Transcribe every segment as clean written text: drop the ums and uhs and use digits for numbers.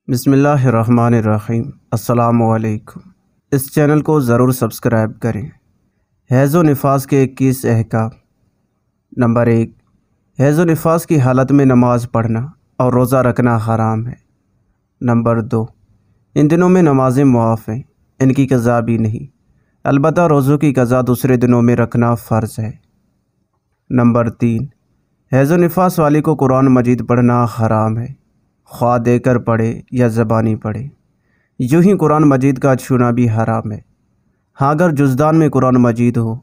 بسم اللہ الرحمن الرحیم۔ السلام علیکم۔ اس چینل کو ضرور سبسکرائب کریں۔ حیض و نفاس کے 21 احکام۔ نمبر 1، حیض و نفاس کی حالت میں نماز پڑھنا اور روزہ رکھنا حرام ہے۔ نمبر 2، ان دنوں میں نمازیں معاف ہیں، ان کی قضا بھی نہیں، البتہ روزوں کی قضا دوسرے دنوں میں رکھنا فرض ہے۔ نمبر 3، حیض و نفاس والی کو قرآن مجید پڑھنا حرام ہے، خواہ دے کر پڑھے یا زبانی پڑھے۔ یوں ہی قرآن مجید کا چھونا بھی حرام ہے۔ ہاں اگر جزدان میں قرآن مجید ہو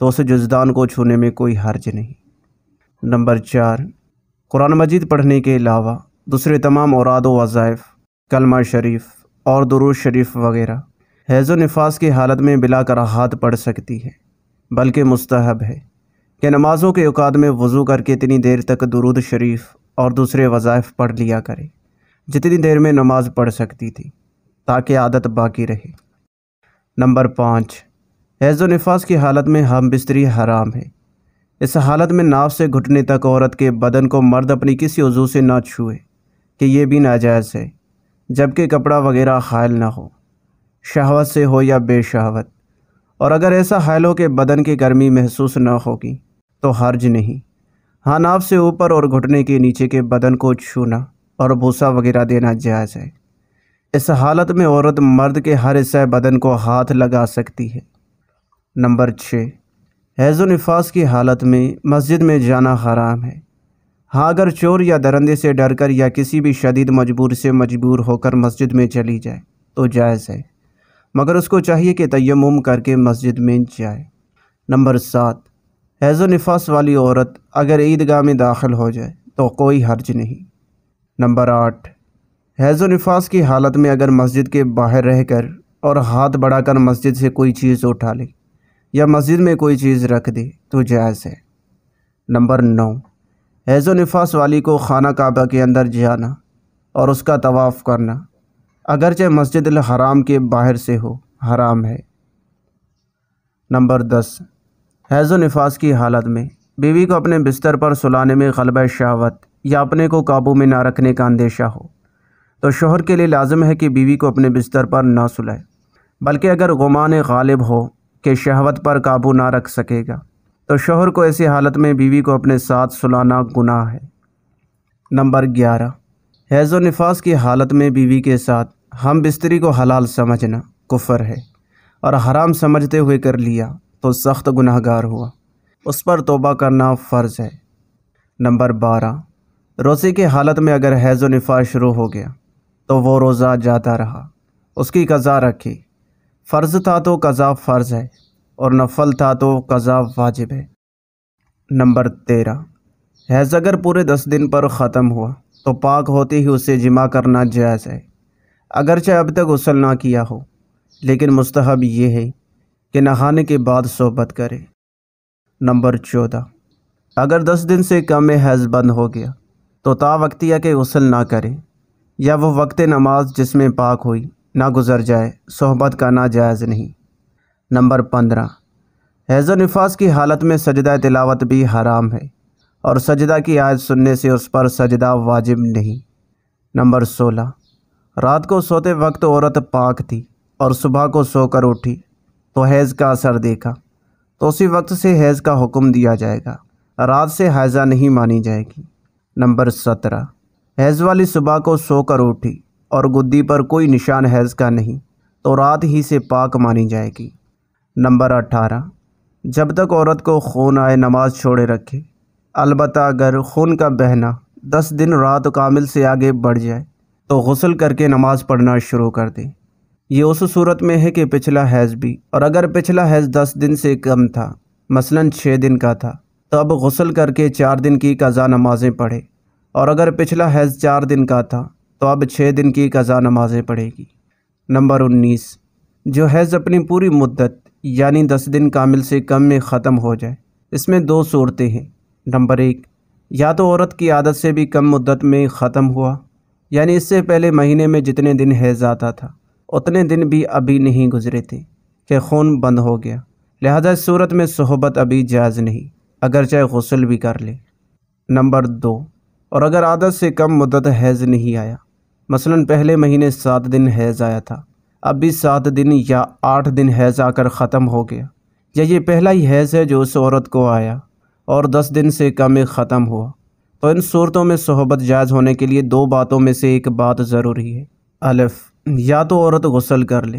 تو اس جزدان کو چھونے میں کوئی حرج نہیں۔ نمبر 4، قرآن مجید پڑھنے کے علاوہ دوسرے تمام اوراد و وظائف، کلمہ شریف اور درود شریف وغیرہ حیض و نفاس کی حالت میں بلا کراہت پڑھ سکتی ہے، بلکہ مستحب ہے کہ نمازوں کے اوقات میں وضو کر کے اتنی دیر تک درود شریف اور دوسرے وظائف پڑھ لیا کرے جتنی دیر میں نماز پڑھ سکتی تھی، تاکہ عادت باقی رہے۔ نمبر 5، حیض و نفاس کی حالت میں ہم بستری حرام ہے۔ اس حالت میں ناف سے گھٹنے تک عورت کے بدن کو مرد اپنی کسی عضو سے نہ چھوئے کہ یہ بھی ناجائز ہے، جبکہ کپڑا وغیرہ حائل نہ ہو، شہوت سے ہو یا بے شہوت۔ اور اگر ایسا حائل ہو کہ بدن کی گرمی محسوس نہ ہوگی تو حرج نہیں۔ ہاں ناف سے اوپر اور گھٹنے کے نیچے کے بدن کو چھونا اور بوسہ وغیرہ دینا جائز ہے۔ اس حالت میں عورت مرد کے ہر حصہ بدن کو ہاتھ لگا سکتی ہے۔ نمبر 6، حیض و نفاس کی حالت میں مسجد میں جانا حرام ہے۔ ہاں اگر چور یا درندے سے ڈر کر یا کسی بھی شدید مجبور سے مجبور ہو کر مسجد میں چلی جائے تو جائز ہے، مگر اس کو چاہیے کہ تیمم کر کے مسجد میں جائے۔ نمبر 7، حیض و نفاس والی عورت اگر عیدگاہ میں داخل ہو جائے تو کوئی حرج نہیں۔ نمبر 8، حیض و نفاس کی حالت میں اگر مسجد کے باہر رہ کر اور ہاتھ بڑھا کر مسجد سے کوئی چیز اٹھا لے یا مسجد میں کوئی چیز رکھ دے تو جائز ہے۔ نمبر 9، حیض و نفاس والی کو خانہ کعبہ کے اندر جانا اور اس کا طواف کرنا اگرچہ مسجد الحرام کے باہر سے ہو حرام ہے۔ نمبر 10، حیض و نفاس کی حالت میں بیوی کو اپنے بستر پر سلانے میں غلبہ شہوت یا اپنے کو قابو میں نہ رکھنے کا اندیشہ ہو تو شوہر کے لیے لازم ہے کہ بیوی کو اپنے بستر پر نہ سلائے، بلکہ اگر گمان غالب ہو کہ شہوت پر قابو نہ رکھ سکے گا تو شوہر کو ایسی حالت میں بیوی کو اپنے ساتھ سلانا گناہ ہے۔ نمبر 11، حیض و نفاس کی حالت میں بیوی کے ساتھ ہم بستری کو حلال سمجھنا کفر ہے، اور حرام سمجھتے ہوئے کر لیا تو سخت گناہگار ہوا، اس پر توبہ کرنا فرض ہے۔ نمبر 12، روزے کی حالت میں اگر حیض و نفاس شروع ہو گیا تو وہ روزہ جاتا رہا، اس کی قضا رکھے۔ فرض تھا تو قضا فرض ہے، اور نفل تھا تو قضا واجب ہے۔ نمبر 13، حیض اگر پورے 10 دن پر ختم ہوا تو پاک ہوتے ہی اسے جماع کرنا جائز ہے، اگرچہ اب تک غسل نہ کیا ہو، لیکن مستحب یہ ہے کہ نہانے کے بعد صحبت کرے۔ نمبر 14، اگر 10 دن سے کم میں حیض بند ہو گیا تو تا وقتیہ کے غسل نہ کرے، یا وہ وقت نماز جس میں پاک ہوئی نہ گزر جائے، صحبت کرنا جائز نہیں۔ نمبر 15، حیض و نفاس کی حالت میں سجدہ تلاوت بھی حرام ہے، اور سجدہ کی آیت سننے سے اس پر سجدہ واجب نہیں۔ نمبر 16، رات کو سوتے وقت عورت پاک تھی اور صبح کو سو کر اٹھی تو حیض کا اثر دیکھا تو اسی وقت سے حیض کا حکم دیا جائے گا، رات سے حیضہ نہیں مانی جائے گی۔ نمبر 17، حیض والی صبح کو سو کر اٹھی اور گدی پر کوئی نشان حیض کا نہیں تو رات ہی سے پاک مانی جائے گی۔ نمبر 18، جب تک عورت کو خون آئے نماز چھوڑے رکھے، البتہ اگر خون کا بہنا 10 دن رات کامل سے آگے بڑھ جائے تو غسل کر کے نماز پڑھنا شروع کر دے۔ یہ اس صورت میں ہے کہ پچھلا حیض بھی، اور اگر پچھلا حیض 10 دن سے کم تھا، مثلاً 6 دن کا تھا، تو اب غسل کر کے 4 دن کی قضا نمازیں پڑھے، اور اگر پچھلا حیض 4 دن کا تھا تو اب 6 دن کی قضا نمازیں پڑھے گی۔ نمبر 19، جو حیض اپنی پوری مدت یعنی 10 دن کامل سے کم میں ختم ہو جائے، اس میں 2 صورتیں ہیں۔ نمبر 1، یا تو عورت کی عادت سے بھی کم مدت میں ختم ہوا، یعنی اس سے پہلے مہینے میں جتنے دن حیض آتا تھا اتنے دن بھی ابھی نہیں گزرے تھے کہ خون بند ہو گیا، لہذا اس صورت میں صحبت ابھی جائز نہیں، اگرچہ غسل بھی کر لے۔ نمبر 2، اور اگر عادت سے کم مدت حیض نہیں آیا، مثلاً پہلے مہینے 7 دن حیض آیا تھا، اب بھی 7 دن یا 8 دن حیض آ کر ختم ہو گیا، یا یہ پہلا ہی حیض ہے جو اس عورت کو آیا اور 10 دن سے کم ختم ہوا، تو ان صورتوں میں صحبت جائز ہونے کے لیے 2 باتوں میں سے ایک بات ضروری ہے۔ الف، یا تو عورت غسل کر لے،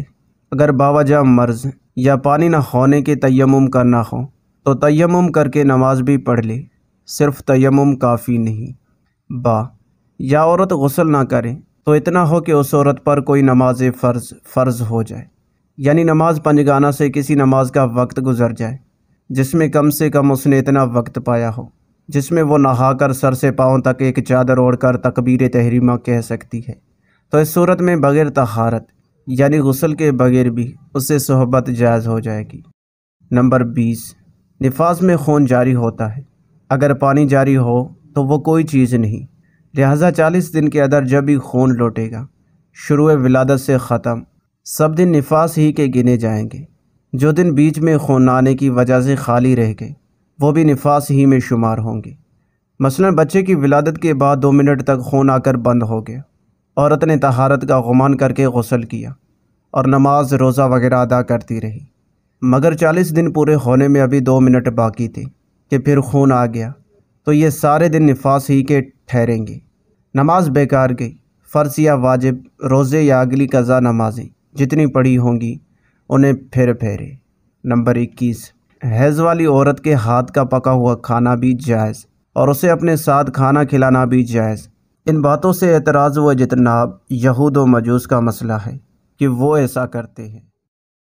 اگر باوجہ مرض یا پانی نہ ہونے کے تیمم کرنا ہو تو تیمم کر کے نماز بھی پڑھ لے، صرف تیمم کافی نہیں۔ با، یا عورت غسل نہ کرے تو اتنا ہو کہ اس عورت پر کوئی نماز فرض ہو جائے، یعنی نماز پنجگانہ سے کسی نماز کا وقت گزر جائے جس میں کم سے کم اس نے اتنا وقت پایا ہو جس میں وہ نہا کر سر سے پاؤں تک ایک چادر اوڑھ کر تکبیر تحریمہ کہہ سکتی ہے، تو اس صورت میں بغیر طہارت یعنی غسل کے بغیر بھی اس سے صحبت جائز ہو جائے گی۔ نمبر 20، نفاس میں خون جاری ہوتا ہے، اگر پانی جاری ہو تو وہ کوئی چیز نہیں، لہذا 40 دن کے اندر جب بھی خون لوٹے گا شروع ولادت سے ختم سب دن نفاس ہی کے گنے جائیں گے۔ جو دن بیچ میں خون آنے کی وجہ سے خالی رہ گئے وہ بھی نفاس ہی میں شمار ہوں گے۔ مثلا بچے کی ولادت کے بعد 2 منٹ تک خون آ کر بند ہو گیا، عورت نے طہارت کا غمان کر کے غسل کیا اور نماز روزہ وغیرہ ادا کرتی رہی، مگر 40 دن پورے ہونے میں ابھی 2 منٹ باقی تھے کہ پھر خون آ گیا، تو یہ سارے دن نفاس ہی کے ٹھہریں گے، نماز بیکار گئی۔ فرض یا واجب روزے یا اگلی قضا نمازیں جتنی پڑھی ہوں گی انہیں پھر پھیرے۔ نمبر 21، حیض والی عورت کے ہاتھ کا پکا ہوا کھانا بھی جائز اور اسے اپنے ساتھ کھانا کھلانا بھی جائز۔ ان باتوں سے اعتراض و اجتناب یہود و مجوس کا مسئلہ ہے کہ وہ ایسا کرتے ہیں۔